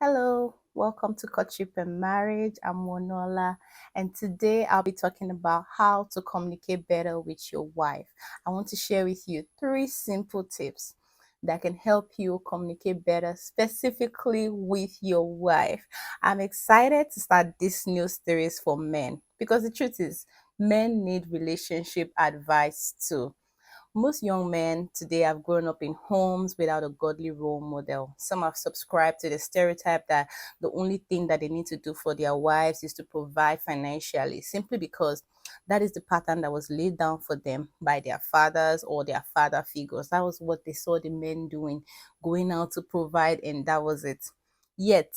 Hello, welcome to Courtship and Marriage. I'm Monola, and today I'll be talking about how to communicate better with your wife. I want to share with you three simple tips that can help you communicate better, specifically with your wife. I'm excited to start this new series for men because the truth is, men need relationship advice too. Most young men today have grown up in homes without a godly role model. Some have subscribed to the stereotype that the only thing that they need to do for their wives is to provide financially, simply because that is the pattern that was laid down for them by their fathers or their father figures. That was what they saw the men doing, going out to provide, and that was it. Yet,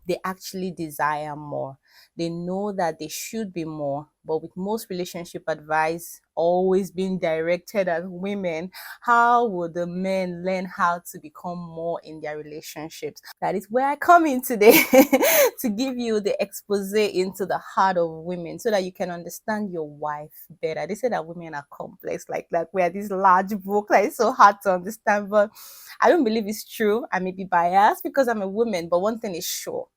they actually desire more. They know that they should be more, but with most relationship advice always being directed at women, how will the men learn how to become more in their relationships? That is where I come in today to give you the expose into the heart of women so that you can understand your wife better. They say that women are complex, like we are this large book that is so hard to understand, but I don't believe it's true. I may be biased because I'm a woman, but one thing is sure: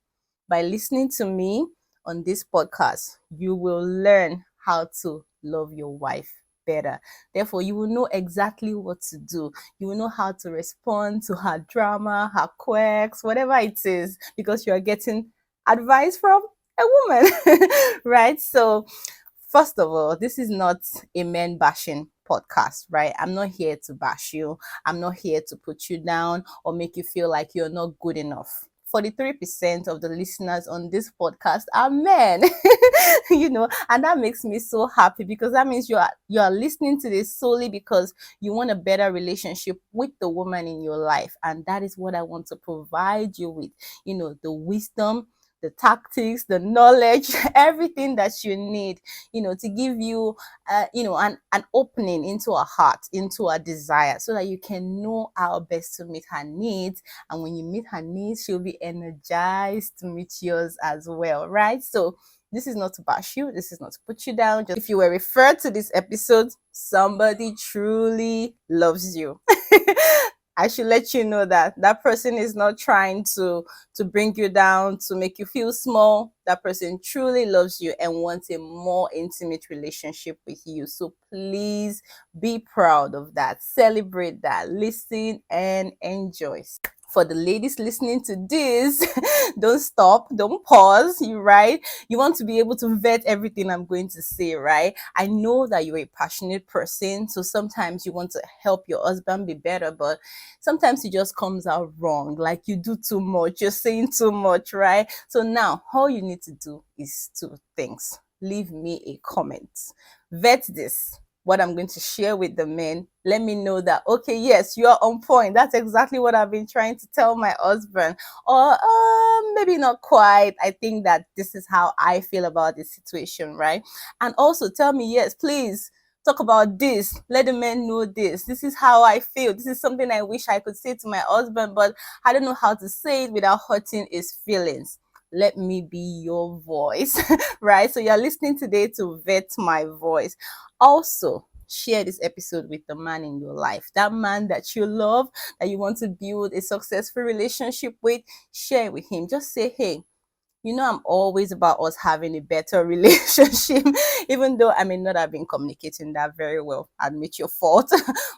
by listening to me on this podcast, you will learn how to love your wife better. Therefore, you will know exactly what to do. You will know how to respond to her drama, her quirks, whatever it is, because you are getting advice from a woman, right? So, first of all, this is not a men bashing podcast, right? I'm not here to bash you. I'm not here to put you down or make you feel like you're not good enough. 43% of the listeners on this podcast are men. And that makes me so happy because that means you are listening to this solely because you want a better relationship with the woman in your life, and that is what I want to provide you with. The wisdom, the tactics, the knowledge, everything that you need, to give you, an opening into her heart, into her desire, so that you can know how best to meet her needs. And when you meet her needs, she'll be energized to meet yours as well, right? So this is not to bash you. This is not to put you down. Just if you were referred to this episode, somebody truly loves you. I should let you know that that person is not trying to bring you down, to make you feel small. That person truly loves you and wants a more intimate relationship with you. So please be proud of that. Celebrate that. Listen and enjoy. For the ladies listening to this, don't stop, don't pause, right? You want to be able to vet everything I'm going to say, right? I know that you're a passionate person, so sometimes you want to help your husband be better, but sometimes it just comes out wrong. Like you do too much, you're saying too much, right? So now all you need to do is two things. Leave me a comment. Vet this, what I'm going to share with the men. Let me know that, okay, yes, you are on point. That's exactly what I've been trying to tell my husband. Or maybe not quite. I think that this is how I feel about this situation, right? And also tell me, yes, please talk about this. Let the men know this. This is how I feel. This is something I wish I could say to my husband, but I don't know how to say it without hurting his feelings. Let me be your voice, right? So you're listening today to vet my voice. Also, share this episode with the man in your life, that man that you love, that you want to build a successful relationship with. Share it with him. Just say, hey, I'm always about us having a better relationship, even though I may not have been communicating that very well. Admit your fault.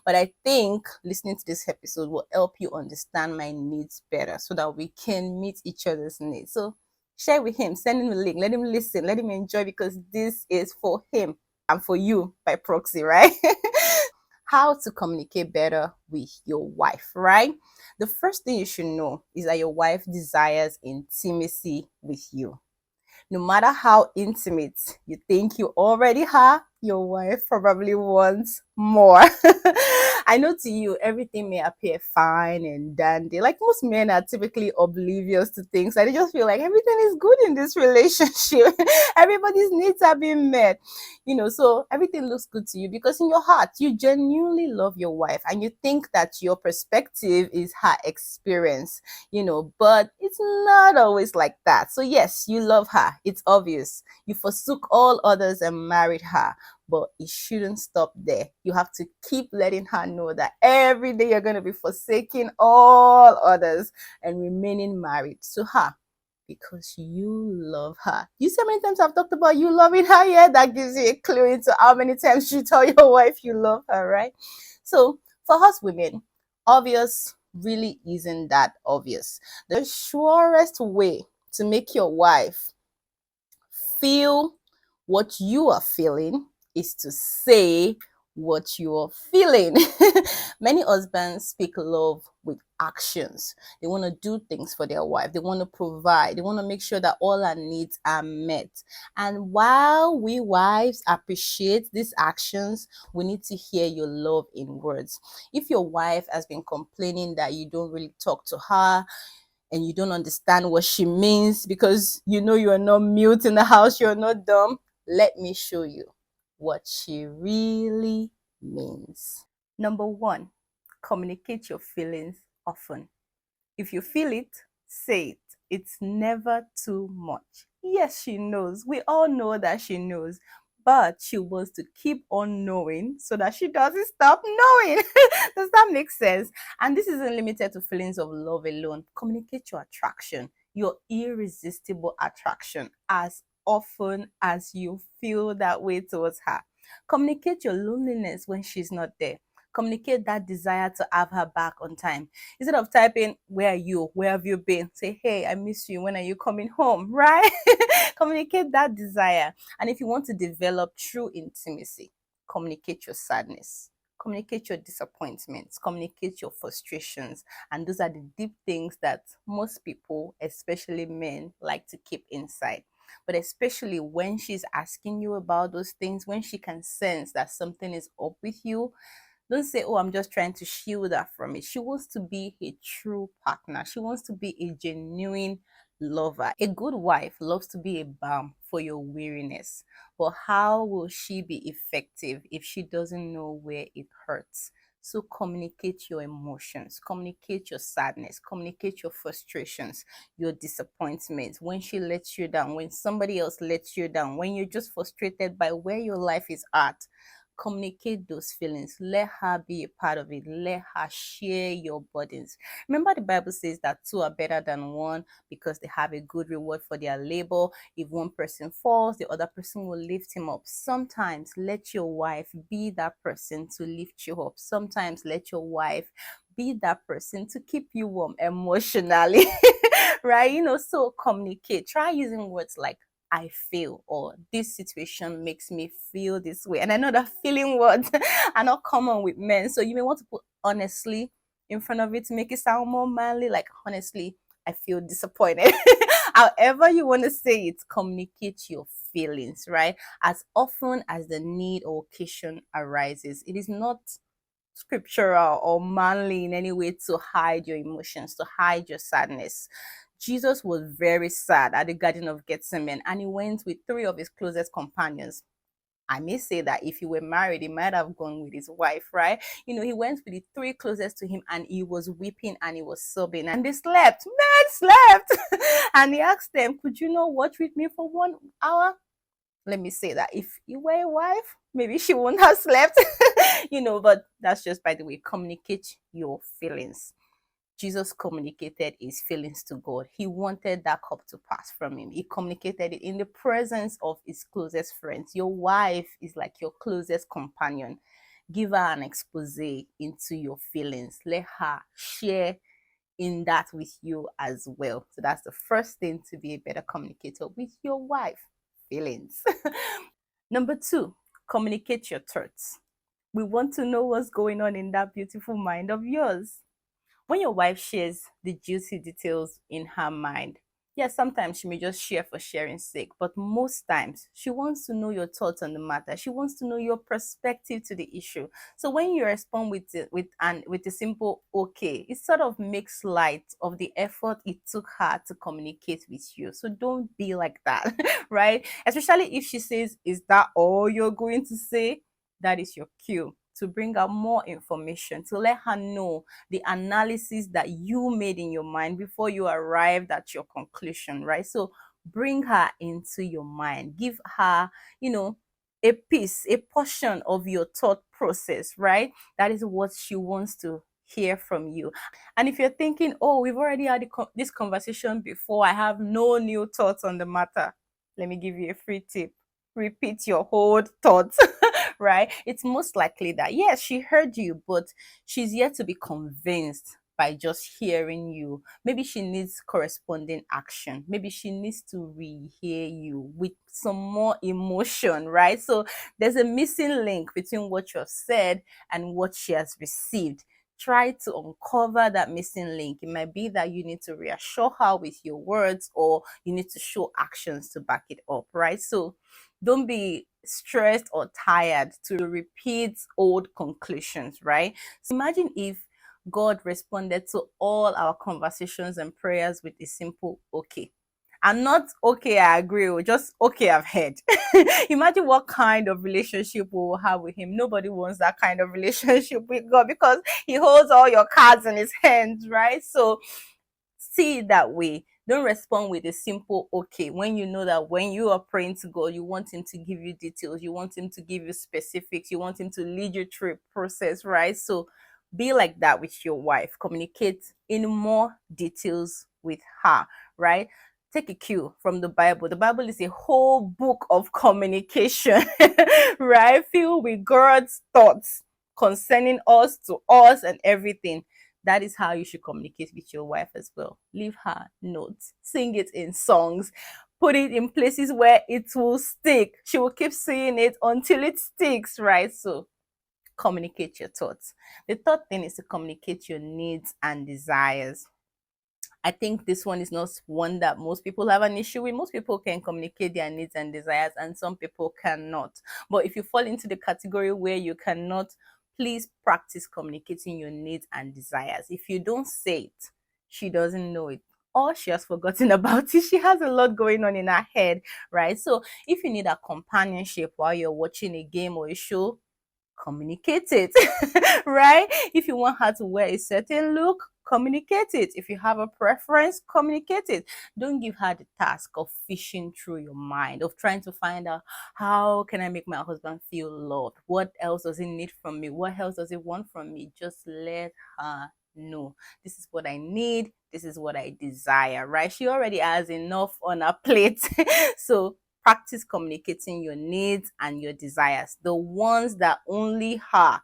But I think listening to this episode will help you understand my needs better so that we can meet each other's needs. So share with him, send him the link, let him listen, let him enjoy, because this is for him and for you by proxy, right? How to communicate better with your wife, right? The first thing you should know is that your wife desires intimacy with you. No matter how intimate you think you already are, your wife probably wants more. I know to you, everything may appear fine and dandy. Like most men are typically oblivious to things. And they just feel like everything is good in this relationship. Everybody's needs are being met. So everything looks good to you because in your heart, you genuinely love your wife and you think that your perspective is her experience, but it's not always like that. So yes, you love her. It's obvious. You forsook all others and married her, but it shouldn't stop there. You have to keep letting her know that every day you're going to be forsaking all others and remaining married to her. because you love her. You see how many times I've talked about you loving her? Yeah, that gives you a clue into how many times you tell your wife you love her, right? So for us women, obvious really isn't that obvious. The surest way to make your wife feel what you are feeling is to say what you're feeling. Many husbands speak love with actions. They want to do things for their wife, they want to provide, they want to make sure that all her needs are met. And while we wives appreciate these actions, we need to hear your love in words. If your wife has been complaining that you don't really talk to her, and you don't understand what she means because you know you're not mute in the house, you're not dumb, let me show you what she really means. Number one, communicate your feelings often. If you feel it, say it. It's never too much. Yes, she knows. We all know that she knows. But she wants to keep on knowing so that she doesn't stop knowing. Does that make sense? And this isn't limited to feelings of love alone. Communicate your attraction, your irresistible attraction, as often as you feel that way towards her. Communicate your loneliness when she's not there. Communicate that desire to have her back on time. Instead of typing, "Where are you? Where have you been?" Say, "Hey, I miss you. When are you coming home?" Right? Communicate that desire. And if you want to develop true intimacy, communicate your sadness. Communicate your disappointments, communicate your frustrations. And those are the deep things that most people, especially men, like to keep inside. But especially when she's asking you about those things, when she can sense that something is up with you, don't say, "Oh, I'm just trying to shield her from it." She wants to be a true partner. She wants to be a genuine lover. A good wife loves to be a balm for your weariness. But how will she be effective if she doesn't know where it hurts? So communicate your emotions, communicate your sadness, communicate your frustrations, your disappointments. When she lets you down, when somebody else lets you down, when you're just frustrated by where your life is at, communicate those feelings. Let her be a part of it. Let her share your burdens. Remember, the Bible says that two are better than one because they have a good reward for their labor. If one person falls, the other person will lift him up. Sometimes let your wife be that person to lift you up. Sometimes let your wife be that person to keep you warm emotionally. Right? So communicate. Try using words like "I feel," or "this situation makes me feel this way." And I know that feeling words are not common with men. So you may want to put "honestly" in front of it to make it sound more manly, like "honestly, I feel disappointed." However you want to say it, communicate your feelings, right? As often as the need or occasion arises. It is not scriptural or manly in any way to hide your emotions, to hide your sadness. Jesus was very sad at the Garden of Gethsemane, and he went with three of his closest companions. I may say that if he were married, he might have gone with his wife, right? He went with the three closest to him, and he was weeping and he was sobbing, and they slept. Men slept. And he asked them, "Could you not watch with me for 1 hour?" Let me say that if you were a wife, maybe she wouldn't have slept. But that's just, by the way. Communicate your feelings. Jesus communicated his feelings to God. He wanted that cup to pass from him. He communicated it in the presence of his closest friends. Your wife is like your closest companion. Give her an expose into your feelings. Let her share in that with you as well. So that's the first thing to be a better communicator with your wife. Feelings. Number two, communicate your thoughts. We want to know what's going on in that beautiful mind of yours. When your wife shares the juicy details in her mind, yes, sometimes she may just share for sharing's sake, but most times she wants to know your thoughts on the matter. She wants to know your perspective to the issue. So when you respond with a simple "okay," it sort of makes light of the effort it took her to communicate with you. So don't be like that, right? Especially if she says, "Is that all you're going to say?" That is your cue to bring out more information, to let her know the analysis that you made in your mind before you arrived at your conclusion, right? So bring her into your mind. Give her, a piece, a portion of your thought process, right? That is what she wants to hear from you. And if you're thinking, oh, we've already had this conversation before, I have no new thoughts on the matter, let me give you a free tip. Repeat your whole thoughts, right? It's most likely that, yes, she heard you, but she's yet to be convinced by just hearing you. Maybe she needs corresponding action. Maybe she needs to rehear you with some more emotion, right? So there's a missing link between what you have said and what she has received. Try to uncover that missing link. It might be that you need to reassure her with your words, or you need to show actions to back it up, right? So don't be stressed or tired to repeat old conclusions, right? So imagine if God responded to all our conversations and prayers with a simple okay. And not okay, I agree, or just okay, I've heard. Imagine what kind of relationship we will have with Him. Nobody wants that kind of relationship with God, because He holds all your cards in His hands, right? So see it that way. Don't respond with a simple okay when you know that when you are praying to God, you want Him to give you details, you want Him to give you specifics, you want Him to lead you through a process, right? So be like that with your wife. Communicate in more details with her, right? Take a cue from the Bible. The Bible is a whole book of communication, right? Filled with God's thoughts concerning us, to us, and everything. That is how you should communicate with your wife as well. Leave her notes, sing it in songs, put it in places where it will stick. She will keep saying it until it sticks, right? So communicate your thoughts. The third thing is to communicate your needs and desires. I think this one is not one that most people have an issue with. Most people can communicate their needs and desires, and some people cannot. But if you fall into the category where you cannot, please practice communicating your needs and desires. If you don't say it, she doesn't know it, or she has forgotten about it. She has a lot going on in her head, right? So if you need a companionship while you're watching a game or a show, communicate it, right? If you want her to wear a certain look, communicate it. If you have a preference, communicate it. Don't give her the task of fishing through your mind, of trying to find out, how can I make my husband feel loved? What else does he need from me? What else does he want from me? Just let her know, this is what I need, this is what I desire, right? She already has enough on her plate. So practice communicating your needs and your desires, the ones that only her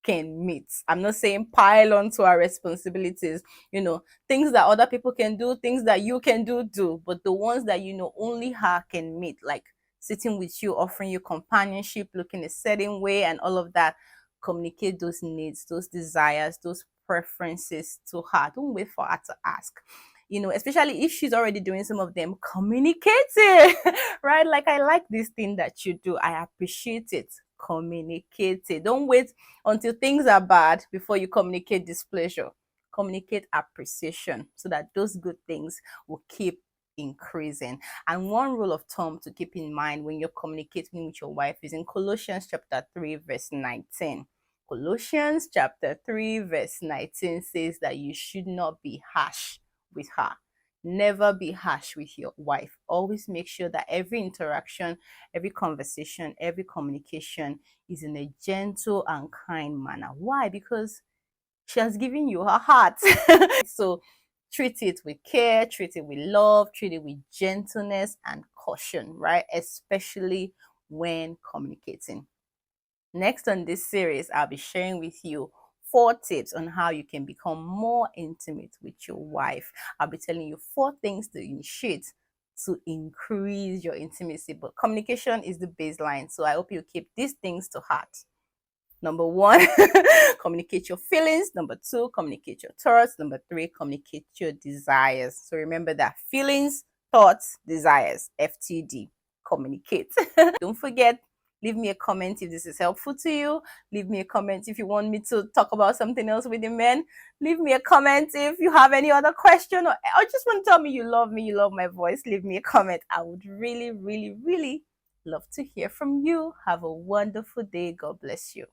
can meet. I'm not saying pile on to our responsibilities, things that other people can do, things that you can do, but the ones that only her can meet, like sitting with you, offering you companionship, looking a certain way, and all of that. Communicate those needs, those desires, those preferences to her. Don't wait for her to ask. Especially if she's already doing some of them, communicate it, right? Like, I like this thing that you do, I appreciate it. Communicate it. Don't wait until things are bad before you communicate displeasure. Communicate appreciation, so that those good things will keep increasing. And one rule of thumb to keep in mind when you're communicating with your wife is in Colossians chapter 3 verse 19. Colossians chapter 3 verse 19 says that you should not be harsh with her. Never be harsh with your wife. Always make sure that every interaction, every conversation, every communication is in a gentle and kind manner. Why? Because she has given you her heart. So treat it with care, treat it with love, treat it with gentleness and caution, right? Especially when communicating. Next on this series, I'll be sharing with you 4 tips on how you can become more intimate with your wife. I'll be telling you 4 things to initiate to increase your intimacy, but communication is the baseline. So I hope you keep these things to heart. Number 1, communicate your feelings. Number 2, communicate your thoughts. Number 3, communicate your desires. So remember that: feelings, thoughts, desires, FTD. Communicate. Don't forget, leave me a comment if this is helpful to you. Leave me a comment if you want me to talk about something else with the men. Leave me a comment if you have any other question, or just want to tell me, you love my voice. Leave me a comment. I would really, really, really love to hear from you. Have a wonderful day. God bless you.